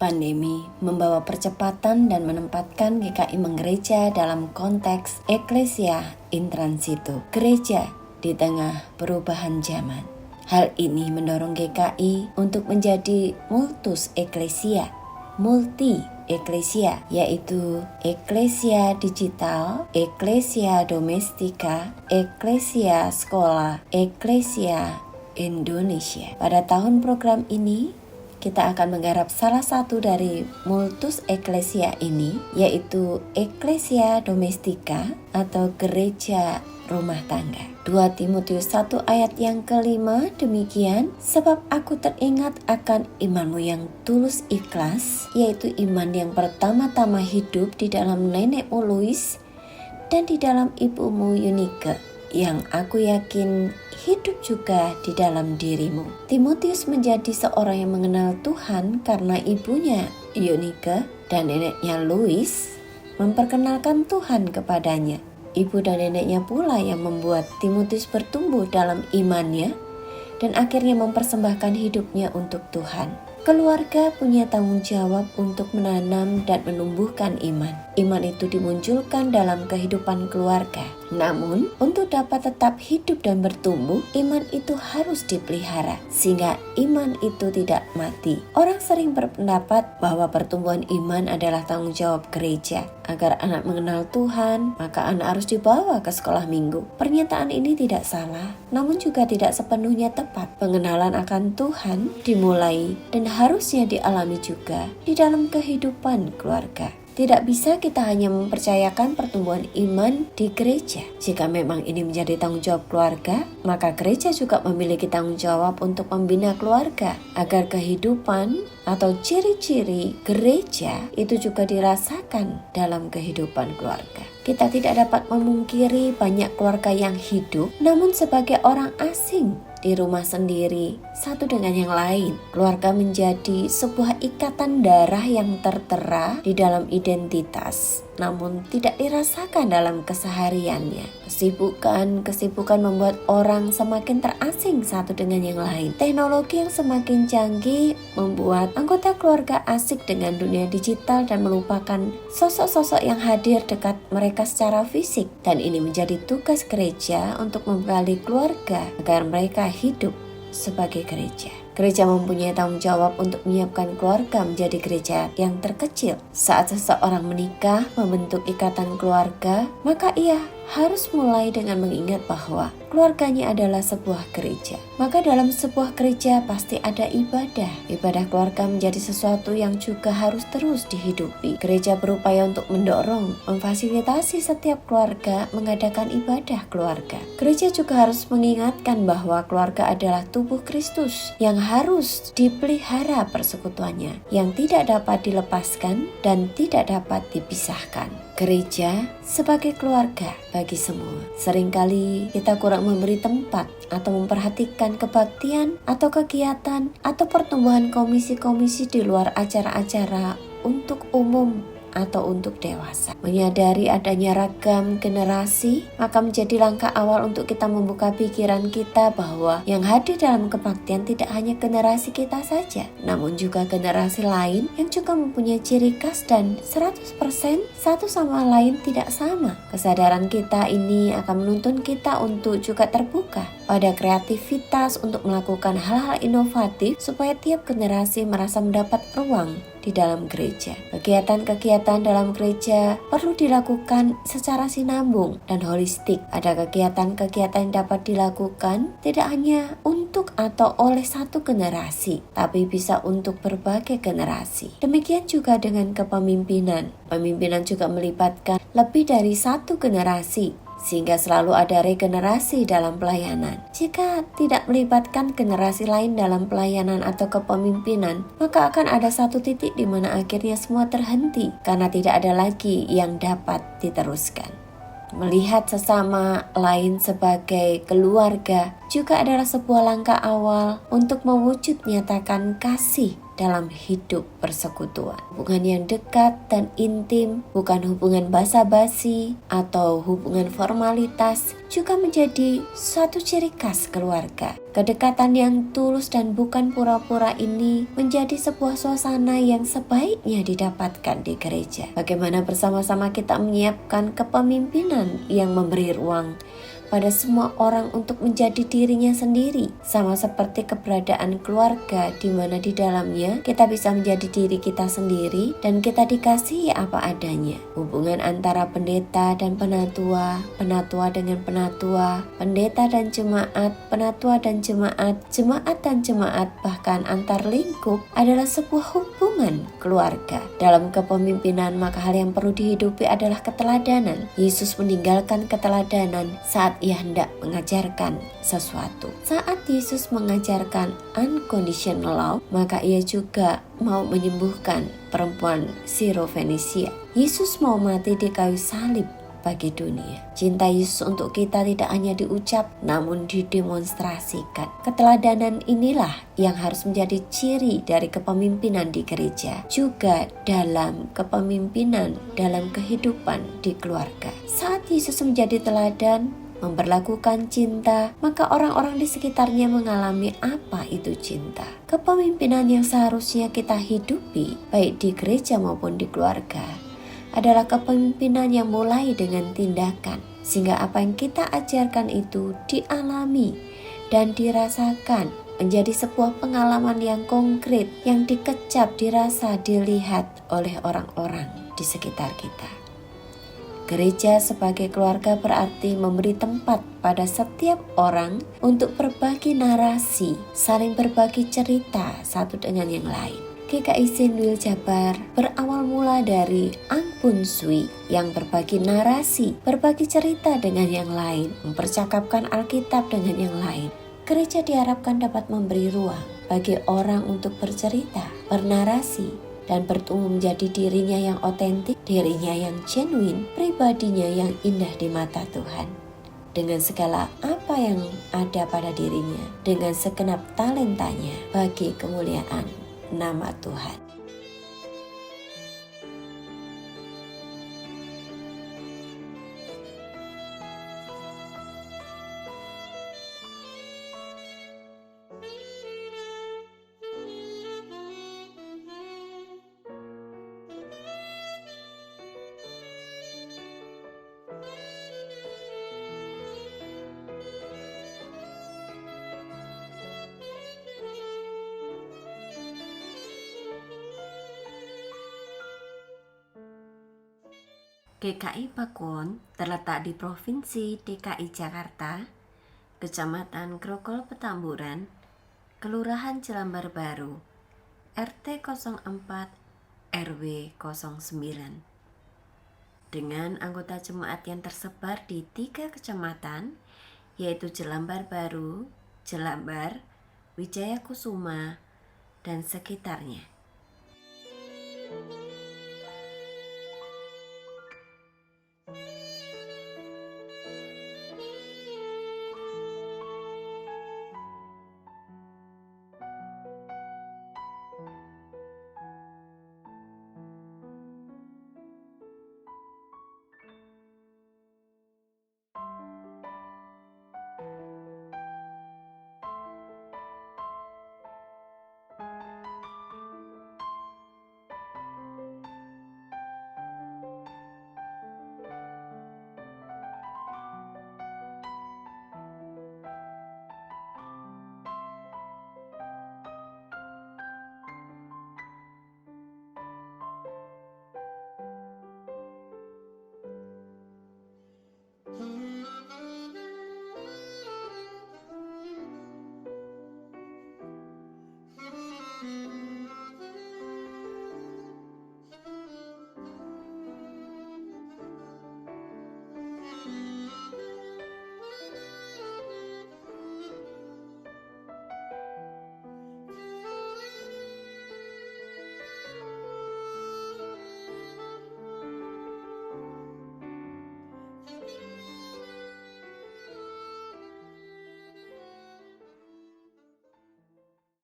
Pandemi membawa percepatan dan menempatkan GKI menggereja dalam konteks Ecclesia in Transito, gereja di tengah perubahan zaman. Hal ini mendorong GKI untuk menjadi multi eklesia, yaitu eklesia digital, eklesia domestika, eklesia sekolah, eklesia Indonesia. Pada tahun program ini, kita akan menggarap salah satu dari multus eklesia ini, yaitu eklesia domestika atau gereja rumah tangga. 2 Timotius 1 ayat yang ke-5 demikian, sebab aku teringat akan imanmu yang tulus ikhlas, yaitu iman yang pertama-tama hidup di dalam nenekmu Lois dan di dalam ibumu Eunike, yang aku yakin hidup juga di dalam dirimu. Timotius menjadi seorang yang mengenal Tuhan karena ibunya Eunike dan neneknya Lois memperkenalkan Tuhan kepadanya. Ibu dan neneknya pula yang membuat Timotius bertumbuh dalam imannya dan akhirnya mempersembahkan hidupnya untuk Tuhan. Keluarga punya tanggung jawab untuk menanam dan menumbuhkan iman. Iman itu dimunculkan dalam kehidupan keluarga. Namun, untuk dapat tetap hidup dan bertumbuh, iman itu harus dipelihara, sehingga iman itu tidak mati. Orang sering berpendapat bahwa pertumbuhan iman adalah tanggung jawab gereja. Agar anak mengenal Tuhan, maka anak harus dibawa ke sekolah minggu. Pernyataan ini tidak salah, namun juga tidak sepenuhnya tepat. Pengenalan akan Tuhan dimulai dan harusnya dialami juga di dalam kehidupan keluarga. Tidak bisa kita hanya mempercayakan pertumbuhan iman di gereja. Jika memang ini menjadi tanggung jawab keluarga, maka gereja juga memiliki tanggung jawab untuk membina keluarga agar kehidupan atau ciri-ciri gereja itu juga dirasakan dalam kehidupan keluarga. Kita tidak dapat memungkiri banyak keluarga yang hidup namun sebagai orang asing di rumah sendiri, satu dengan yang lain. Keluarga menjadi sebuah ikatan darah yang tertera di dalam identitas, namun tidak dirasakan dalam kesehariannya. Kesibukan membuat orang semakin terasing satu dengan yang lain. Teknologi yang semakin canggih membuat anggota keluarga asik dengan dunia digital dan melupakan sosok-sosok yang hadir dekat mereka secara fisik. Dan ini menjadi tugas gereja untuk membekali keluarga agar mereka hidup sebagai gereja. Gereja mempunyai tanggung jawab untuk menyiapkan keluarga menjadi gereja yang terkecil. Saat seseorang menikah, membentuk ikatan keluarga, maka ia harus mulai dengan mengingat bahwa keluarganya adalah sebuah gereja. Maka dalam sebuah gereja pasti ada ibadah. Ibadah keluarga menjadi sesuatu yang juga harus terus dihidupi. Gereja berupaya untuk mendorong, memfasilitasi setiap keluarga mengadakan ibadah keluarga. Gereja juga harus mengingatkan bahwa keluarga adalah tubuh Kristus yang harus dipelihara persekutuannya, yang tidak dapat dilepaskan dan tidak dapat dipisahkan. Gereja sebagai keluarga bagi semua. Seringkali kita kurang memberi tempat atau memperhatikan kebaktian atau kegiatan atau pertumbuhan komisi-komisi di luar acara-acara untuk umum atau untuk dewasa. Menyadari adanya ragam generasi, maka menjadi langkah awal untuk kita membuka pikiran kita bahwa yang hadir dalam kebaktian tidak hanya generasi kita saja, namun juga generasi lain yang juga mempunyai ciri khas dan 100% satu sama lain tidak sama. Kesadaran kita ini akan menuntun kita untuk juga terbuka pada kreativitas untuk melakukan hal-hal inovatif supaya tiap generasi merasa mendapat ruang di dalam gereja. Kegiatan-kegiatan dalam gereja perlu dilakukan secara sinambung dan holistik. Ada kegiatan-kegiatan yang dapat dilakukan tidak hanya untuk atau oleh satu generasi, tapi bisa untuk berbagai generasi. Demikian juga dengan kepemimpinan. Pemimpinan juga melibatkan lebih dari satu generasi, sehingga selalu ada regenerasi dalam pelayanan. Jika tidak melibatkan generasi lain dalam pelayanan atau kepemimpinan, maka akan ada satu titik di mana akhirnya semua terhenti karena tidak ada lagi yang dapat diteruskan. Melihat sesama lain sebagai keluarga juga adalah sebuah langkah awal untuk mewujud nyatakan kasih dalam hidup persekutuan. Hubungan yang dekat dan intim, bukan hubungan basa-basi atau hubungan formalitas, juga menjadi suatu ciri khas keluarga. Kedekatan yang tulus dan bukan pura-pura ini menjadi sebuah suasana yang sebaiknya didapatkan di gereja. Bagaimana bersama-sama kita menyiapkan kepemimpinan yang memberi ruang pada semua orang untuk menjadi dirinya sendiri, sama seperti keberadaan keluarga di mana di dalamnya kita bisa menjadi diri kita sendiri dan kita dikasihi apa adanya. Hubungan antara pendeta dan penatua, penatua dengan penatua, pendeta dan jemaat, penatua dan jemaat, jemaat dan jemaat, bahkan antar lingkup adalah sebuah hubungan keluarga. Dalam kepemimpinan maka hal yang perlu dihidupi adalah keteladanan. Yesus meninggalkan keteladanan saat ia hendak mengajarkan sesuatu. Saat Yesus mengajarkan unconditional love, maka ia juga mau menyembuhkan perempuan Sirofenisia. Yesus mau mati di kayu salib bagi dunia. Cinta Yesus untuk kita tidak hanya diucap, namun didemonstrasikan. Keteladanan inilah yang harus menjadi ciri dari kepemimpinan di gereja, juga dalam kepemimpinan dalam kehidupan di keluarga. Saat Yesus menjadi teladan, memperlakukan cinta, maka orang-orang di sekitarnya mengalami apa itu cinta. Kepemimpinan yang seharusnya kita hidupi, baik di gereja maupun di keluarga, adalah kepemimpinan yang mulai dengan tindakan, sehingga apa yang kita ajarkan itu dialami dan dirasakan menjadi sebuah pengalaman yang konkret, yang dikecap, dirasa, dilihat oleh orang-orang di sekitar kita. Gereja sebagai keluarga berarti memberi tempat pada setiap orang untuk berbagi narasi, saling berbagi cerita satu dengan yang lain. GKI Sinwil Jabar berawal mula dari Ang Pun Sui yang berbagi narasi, berbagi cerita dengan yang lain, mempercakapkan Alkitab dengan yang lain. Gereja diharapkan dapat memberi ruang bagi orang untuk bercerita, bernarasi, dan bertumbuh menjadi dirinya yang otentik, dirinya yang genuine, pribadinya yang indah di mata Tuhan. Dengan segala apa yang ada pada dirinya, dengan segenap talentanya bagi kemuliaan nama Tuhan. GKI Pakuwon terletak di Provinsi DKI Jakarta, Kecamatan Grogol Petamburan, Kelurahan Jelambar Baru, RT 04 RW 09. Dengan anggota jemaat yang tersebar di 3 kecamatan, yaitu Jelambar Baru, Jelambar, Wijaya Kusuma, dan sekitarnya.